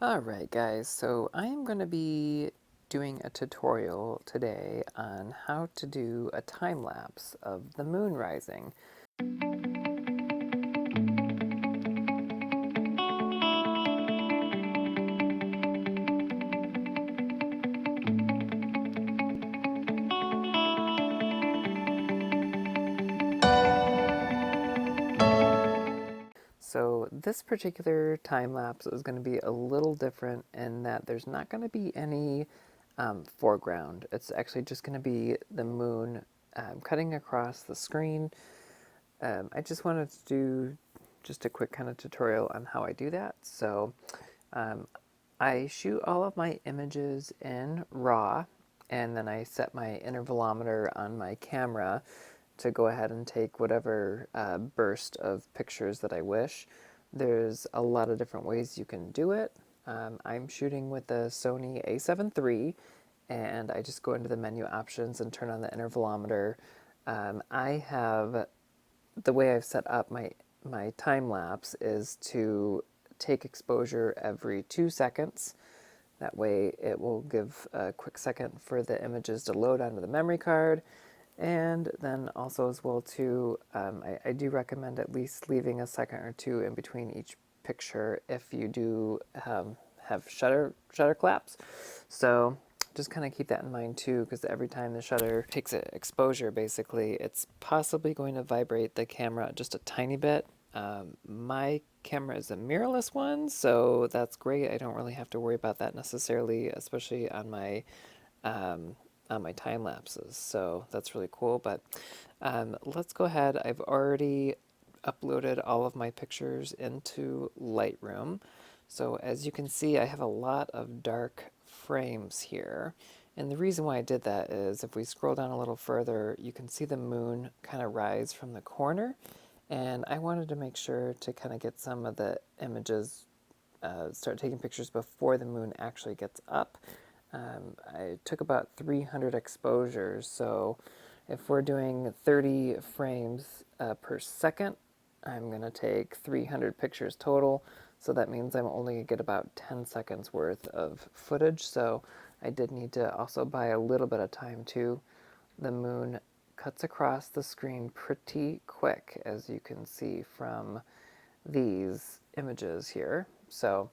Alright guys, so I am going to be doing a tutorial today on how to do a time lapse of the moon rising. So this particular time lapse is going to be a little different in that there's not going to be any foreground. It's actually just going to be the moon cutting across the screen. I just wanted to do just a quick kind of tutorial on how I do that. So um, I shoot all of my images in RAW, and then I set my intervalometer on my camera to go ahead and take whatever burst of pictures that I wish. There's a lot of different ways you can do it. I'm shooting with the Sony a7 III, and I just go into the menu options and turn on the intervalometer. I have the way I've set up my time lapse is to take exposure every 2 seconds. That way it will give a quick second for the images to load onto the memory card. And then also as well too, I do recommend at least leaving a second or two in between each picture if you do have shutter claps. So just kind of keep that in mind too, because every time the shutter takes an exposure, basically, it's possibly going to vibrate the camera just a tiny bit. My camera is a mirrorless one, so that's great. I don't really have to worry about that necessarily, especially on my time lapses. So that's really cool. But let's go ahead. I've already uploaded all of my pictures into Lightroom. So as you can see, I have a lot of dark frames here. And the reason why I did that is if we scroll down a little further, you can see the moon kind of rise from the corner. And I wanted to make sure to kind of get some of the images, start taking pictures before the moon actually gets up. I took about 300 exposures, so if we're doing 30 frames per second, I'm going to take 300 pictures total, so that means I'm only going to get about 10 seconds worth of footage, so I did need to also buy a little bit of time too. The moon cuts across the screen pretty quick, as you can see from these images here. So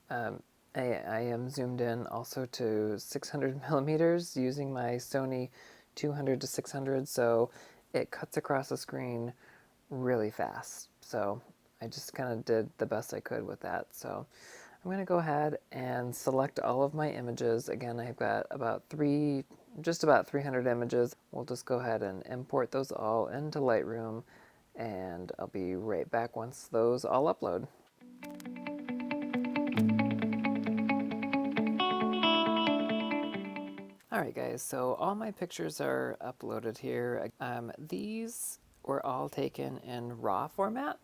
um, I am zoomed in also to 600 millimeters using my Sony 200 to 600, so it cuts across the screen really fast. So I just kind of did the best I could with that. So I'm going to go ahead and select all of my images. Again, I've got just about 300 images. We'll just go ahead and import those all into Lightroom, and I'll be right back once those all upload. Alright guys, so all my pictures are uploaded here. These were all taken in RAW format,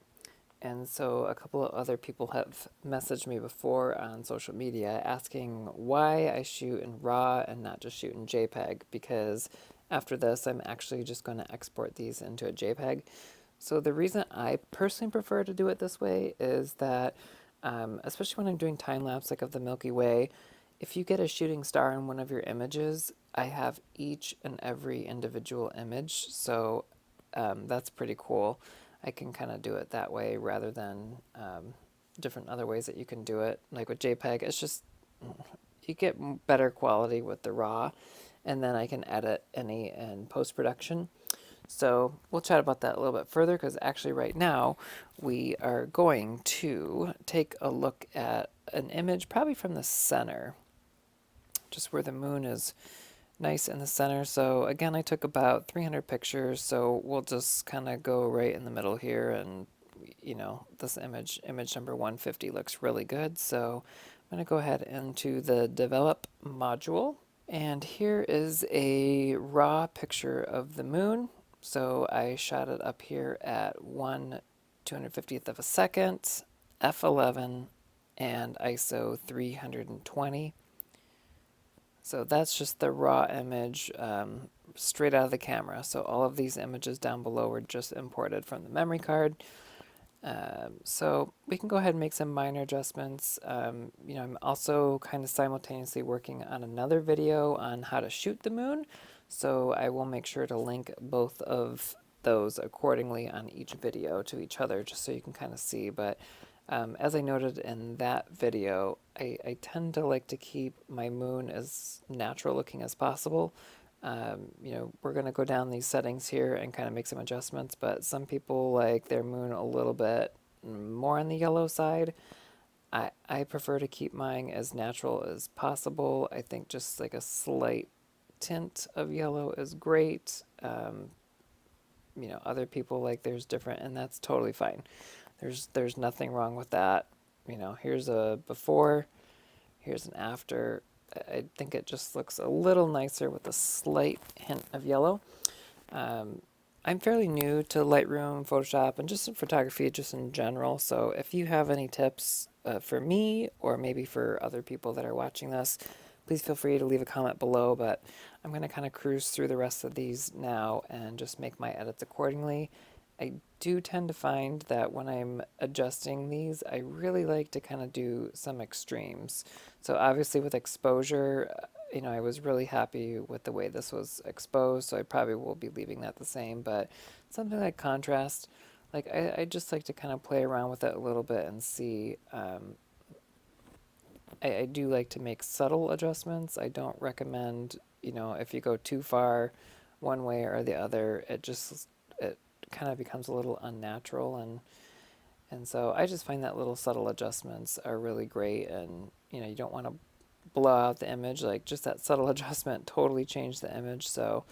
and so a couple of other people have messaged me before on social media asking why I shoot in RAW and not just shoot in JPEG, because after this I'm actually just going to export these into a JPEG. So the reason I personally prefer to do it this way is that, especially when I'm doing time-lapse like of the Milky Way, if you get a shooting star in one of your images, I have each and every individual image, so that's pretty cool. I can kind of do it that way rather than different other ways that you can do it. Like with JPEG, it's just, you get better quality with the RAW, and then I can edit any in post-production. So we'll chat about that a little bit further, because actually right now we are going to take a look at an image probably from the center, just where the moon is nice in the center. So again, I took about 300 pictures, so we'll just kind of go right in the middle here, and this image number 150 looks really good. So I'm going to go ahead into the develop module, and here is a raw picture of the moon. So I shot it up here at 1/250th of a second, f11, and ISO 320. So that's just the raw image straight out of the camera. So all of these images down below were just imported from the memory card. So we can go ahead and make some minor adjustments. I'm also kind of simultaneously working on another video on how to shoot the moon. So I will make sure to link both of those accordingly on each video to each other, just so you can kind of see. But as I noted in that video, I tend to like to keep my moon as natural looking as possible. We're going to go down these settings here and kind of make some adjustments, but some people like their moon a little bit more on the yellow side. I prefer to keep mine as natural as possible. I think just like a slight tint of yellow is great. Other people like theirs different, and that's totally fine. There's nothing wrong with that. Here's a before, here's an after. I think it just looks a little nicer with a slight hint of yellow. Um, I'm fairly new to Lightroom, Photoshop, and just in photography, just in general. So if you have any tips for me or maybe for other people that are watching this, please feel free to leave a comment below. But I'm going to kind of cruise through the rest of these now and just make my edits accordingly. I do tend to find that when I'm adjusting these, I really like to kind of do some extremes. So obviously with exposure, I was really happy with the way this was exposed, so I probably will be leaving that the same. But something like contrast, like I just like to kind of play around with it a little bit and see. I do like to make subtle adjustments. I don't recommend, if you go too far one way or the other, it kind of becomes a little unnatural, and so I just find that little subtle adjustments are really great, and you don't want to blow out the image. Like just that subtle adjustment totally changed the image. So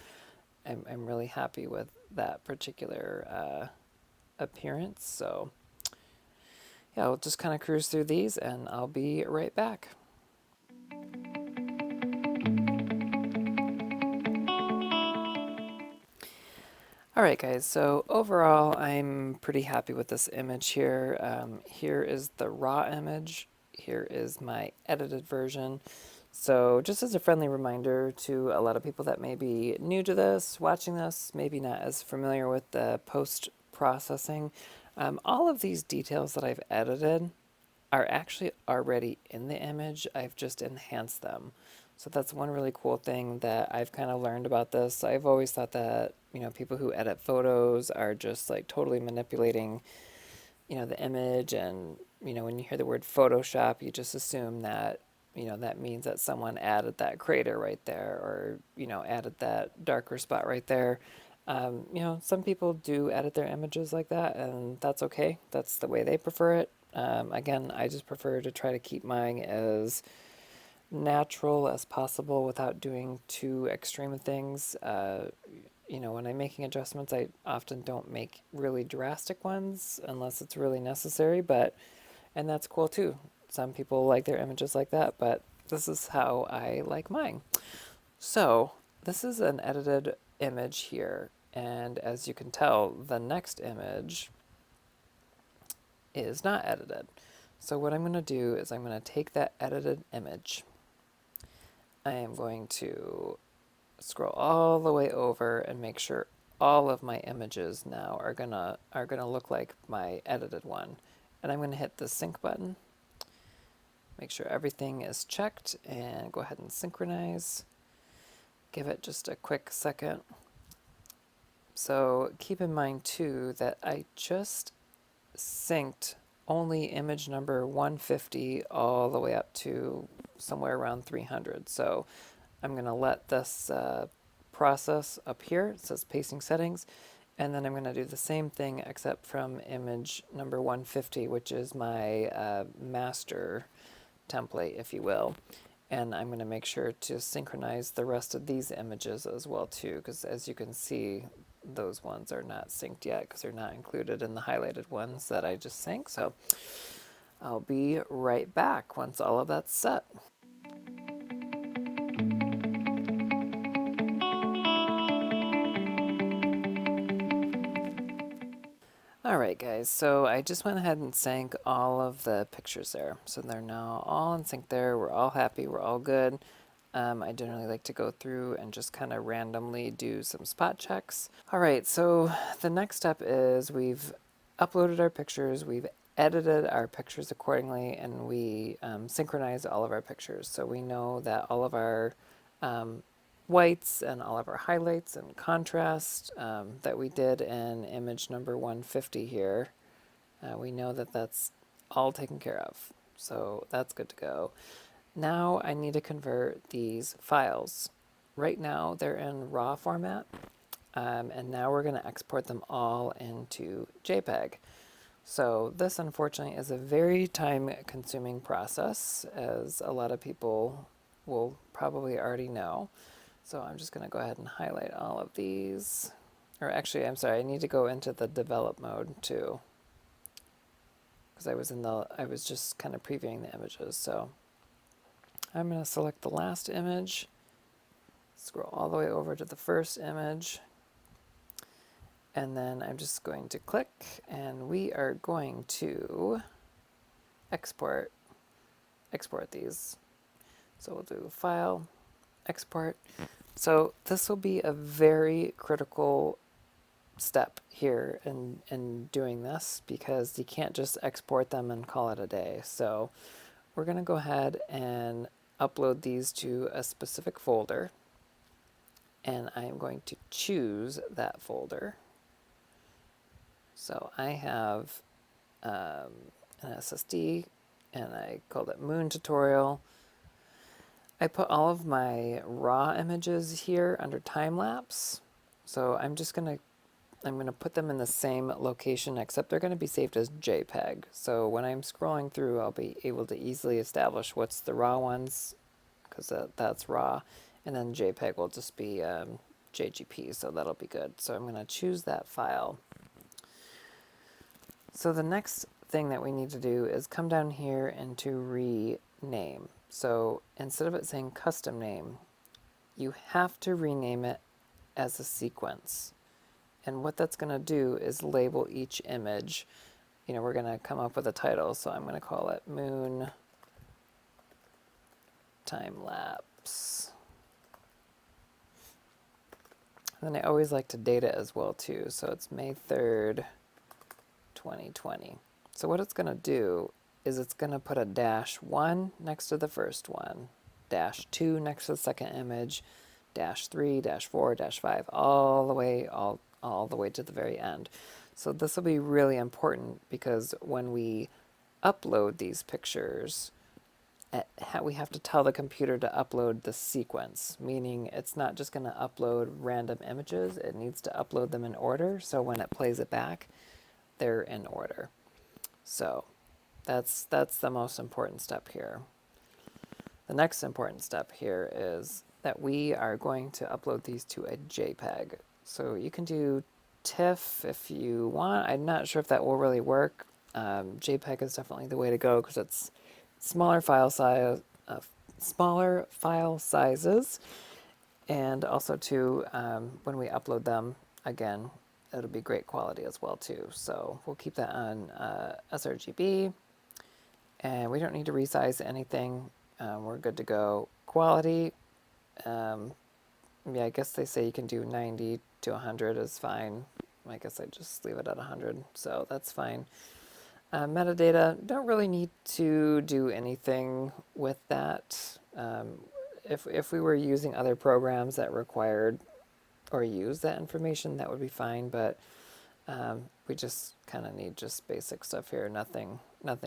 I'm really happy with that particular appearance. So yeah, I'll just kind of cruise through these and I'll be right back. All right, guys, so overall, I'm pretty happy with this image here. Here is the raw image. Here is my edited version. So just as a friendly reminder to a lot of people that may be new to this, watching this, maybe not as familiar with the post-processing, all of these details that I've edited are actually already in the image. I've just enhanced them. So that's one really cool thing that I've kind of learned about this. I've always thought that, people who edit photos are just like totally manipulating, the image. And, when you hear the word Photoshop, you just assume that, that means that someone added that crater right there or, added that darker spot right there. Some people do edit their images like that, and that's okay. That's the way they prefer it. Again, I just prefer to try to keep mine as natural as possible without doing too extreme things. When I'm making adjustments, I often don't make really drastic ones unless it's really necessary, and that's cool too. Some people like their images like that, but this is how I like mine. So this is an edited image here, and as you can tell, the next image is not edited. So what I'm going to do is I'm going to take that edited image. I am going to scroll all the way over and make sure all of my images now are gonna look like my edited one. And I'm going to hit the sync button. Make sure everything is checked and go ahead and synchronize. Give it just a quick second. So keep in mind too that I just synced only image number 150 all the way up to somewhere around 300. So I'm going to let this process up here. It says pacing settings. And then I'm going to do the same thing except from image number 150, which is my master template, if you will. And I'm going to make sure to synchronize the rest of these images as well too, because as you can see, those ones are not synced yet because they're not included in the highlighted ones that I just synced. So I'll be right back once all of that's set. Alright guys, so I just went ahead and sank all of the pictures there. So they're now all in sync there, we're all happy, we're all good. I generally like to go through and just kind of randomly do some spot checks. Alright, so the next step is we've uploaded our pictures, we've edited our pictures accordingly, and we synchronize all of our pictures. So we know that all of our whites and all of our highlights and contrast that we did in image number 150 here, we know that that's all taken care of. So that's good to go. Now I need to convert these files. Right now they're in RAW format, and now we're going to export them all into JPEG. So this unfortunately is a very time-consuming process, as a lot of people will probably already know. So I'm just going to go ahead and highlight all of these. Or actually, I'm sorry, I need to go into the develop mode too, because I was just kind of previewing the images. So I'm going to select the last image, scroll all the way over to the first image, and then I'm just going to click, and we are going to export these. So we'll do File, Export. So this will be a very critical step here in doing this, because you can't just export them and call it a day. So we're going to go ahead and upload these to a specific folder, and I'm going to choose that folder. So I have an SSD, and I called it Moon Tutorial. I put all of my raw images here under time-lapse. So I'm gonna put them in the same location, except they're gonna be saved as JPEG. So when I'm scrolling through, I'll be able to easily establish what's the raw ones, because that's raw, and then JPEG will just be JGP, so that'll be good. So I'm gonna choose that file. So the next thing that we need to do is come down here and to rename. So instead of it saying custom name, you have to rename it as a sequence. And what that's going to do is label each image. You know, we're going to come up with a title, so I'm going to call it Moon Time Lapse. And then I always like to date it as well too, so it's May 3rd, 2020. So what it's going to do is it's going to put a -1 next to the first one, -2 next to the second image, -3, -4, -5, all the way to the very end. So this will be really important, because when we upload these pictures, we have to tell the computer to upload the sequence, meaning it's not just going to upload random images, it needs to upload them in order, so when it plays it back, they're in order. So that's the most important step here. The next important step here is that we are going to upload these to a JPEG. So you can do TIFF if you want. I'm not sure if that will really work. JPEG is definitely the way to go, because it's smaller file sizes, and also too, when we upload them again, it'll be great quality as well too. So we'll keep that on sRGB, and we don't need to resize anything. We're good to go. Quality, yeah, I guess they say you can do 90 to 100 is fine. I guess I just leave it at 100, so that's fine. Metadata, don't really need to do anything with that. If we were using other programs that required or use that information, that would be fine, but we just kind of need just basic stuff here, nothing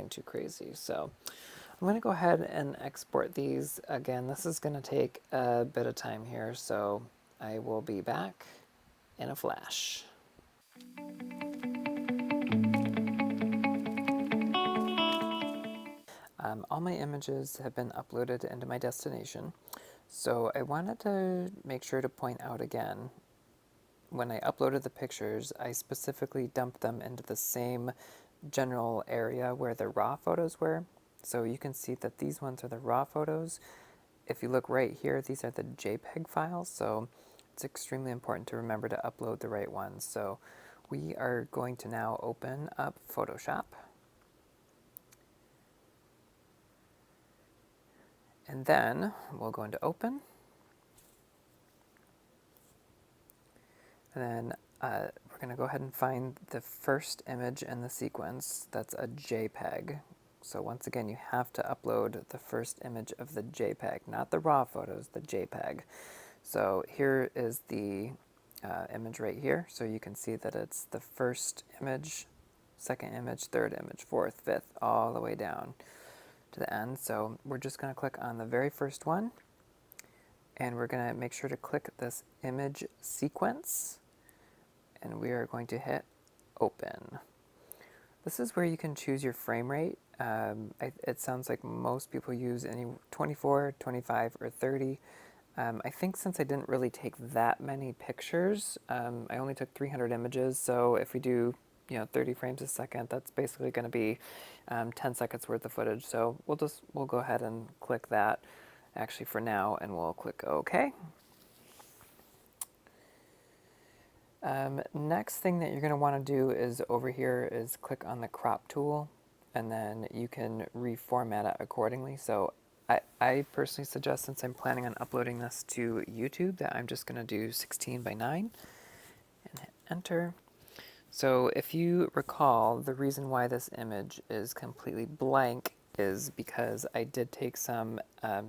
too crazy. So I'm going to go ahead and export these. Again, this is going to take a bit of time here, so I will be back in a flash. All my images have been uploaded into my destination, so I wanted to make sure to point out again, when I uploaded the pictures, I specifically dumped them into the same general area where the raw photos were. So you can see that these ones are the raw photos. If you look right here, these are the JPEG files, so it's extremely important to remember to upload the right ones. So we are going to now open up Photoshop. And then we'll go into Open. And then we're we're going to go ahead and find the first image in the sequence. That's a JPEG. So once again, you have to upload the first image of the JPEG, not the raw photos, the JPEG. So here is the image right here. So you can see that it's the first image, second image, third image, fourth, fifth, all the way down to the end. So we're just going to click on the very first one, and we're going to make sure to click this image sequence, and we are going to hit open. This is where you can choose your frame rate. It sounds like most people use any 24, 25, or 30. I think since I didn't really take that many pictures, I only took 300 images, so if we do 30 frames a second, that's basically going to be 10 seconds worth of footage. So we'll go ahead and click that actually for now, and we'll click OK. Next thing that you're going to want to do is over here is click on the crop tool, and then you can reformat it accordingly. So I personally suggest, since I'm planning on uploading this to YouTube, that I'm just going to do 16 by 9 and hit enter. So if you recall, the reason why this image is completely blank is because I did take some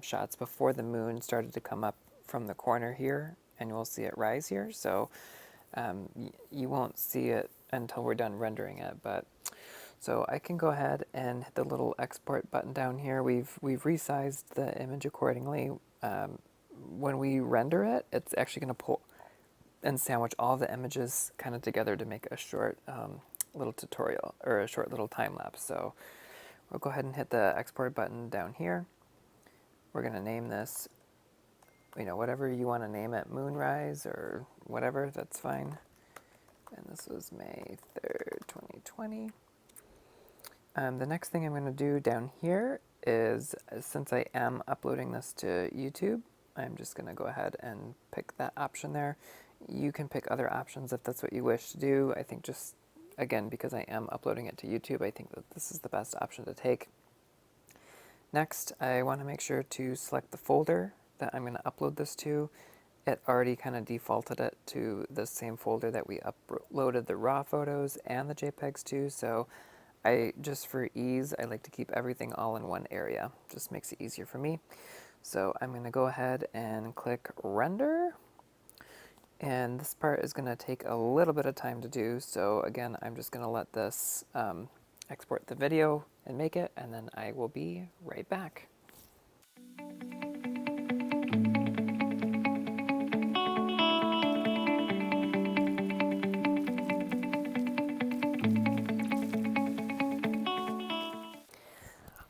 shots before the moon started to come up from the corner here, and you'll see it rise here. So you won't see it until we're done rendering it. But so I can go ahead and hit the little export button down here. We've resized the image accordingly. When we render it, it's actually going to pull and sandwich all the images kind of together to make a short little tutorial, or a short little time lapse. So we'll go ahead and hit the export button down here. We're going to name this, whatever you want to name it, Moonrise or whatever, that's fine. And this was May 3rd, 2020. The next thing I'm going to do down here is, since I am uploading this to YouTube, I'm just going to go ahead and pick that option there. You can pick other options if that's what you wish to do. I think just, again, because I am uploading it to YouTube, I think that this is the best option to take. Next, I want to make sure to select the folder that I'm going to upload this to. It already kind of defaulted it to the same folder that we uploaded the raw photos and the JPEGs to, so just for ease, I like to keep everything all in one area. Just makes it easier for me. So I'm going to go ahead and click render. And this part is going to take a little bit of time to do. So again, I'm just going to let this export the video and make it, and then I will be right back.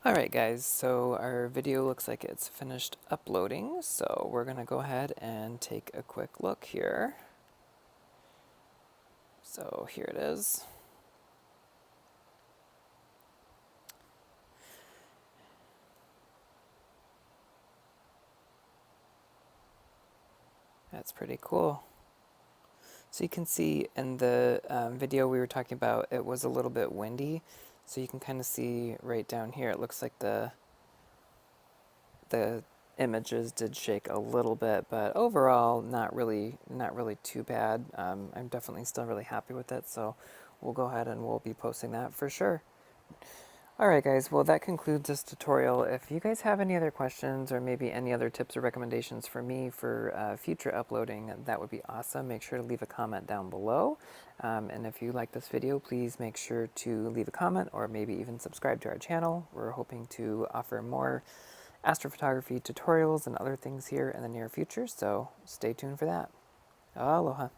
Alright guys, so our video looks like it's finished uploading, so we're going to go ahead and take a quick look here. So here it is. That's pretty cool. So you can see in the video we were talking about, it was a little bit windy. So you can kind of see right down here, it looks like the images did shake a little bit, but overall not really too bad. I'm definitely still really happy with it, so we'll go ahead and we'll be posting that for sure. Alright guys, well that concludes this tutorial. If you guys have any other questions or maybe any other tips or recommendations for me for future uploading, that would be awesome. Make sure to leave a comment down below. And if you like this video, please make sure to leave a comment or maybe even subscribe to our channel. We're hoping to offer more astrophotography tutorials and other things here in the near future, so stay tuned for that. Aloha.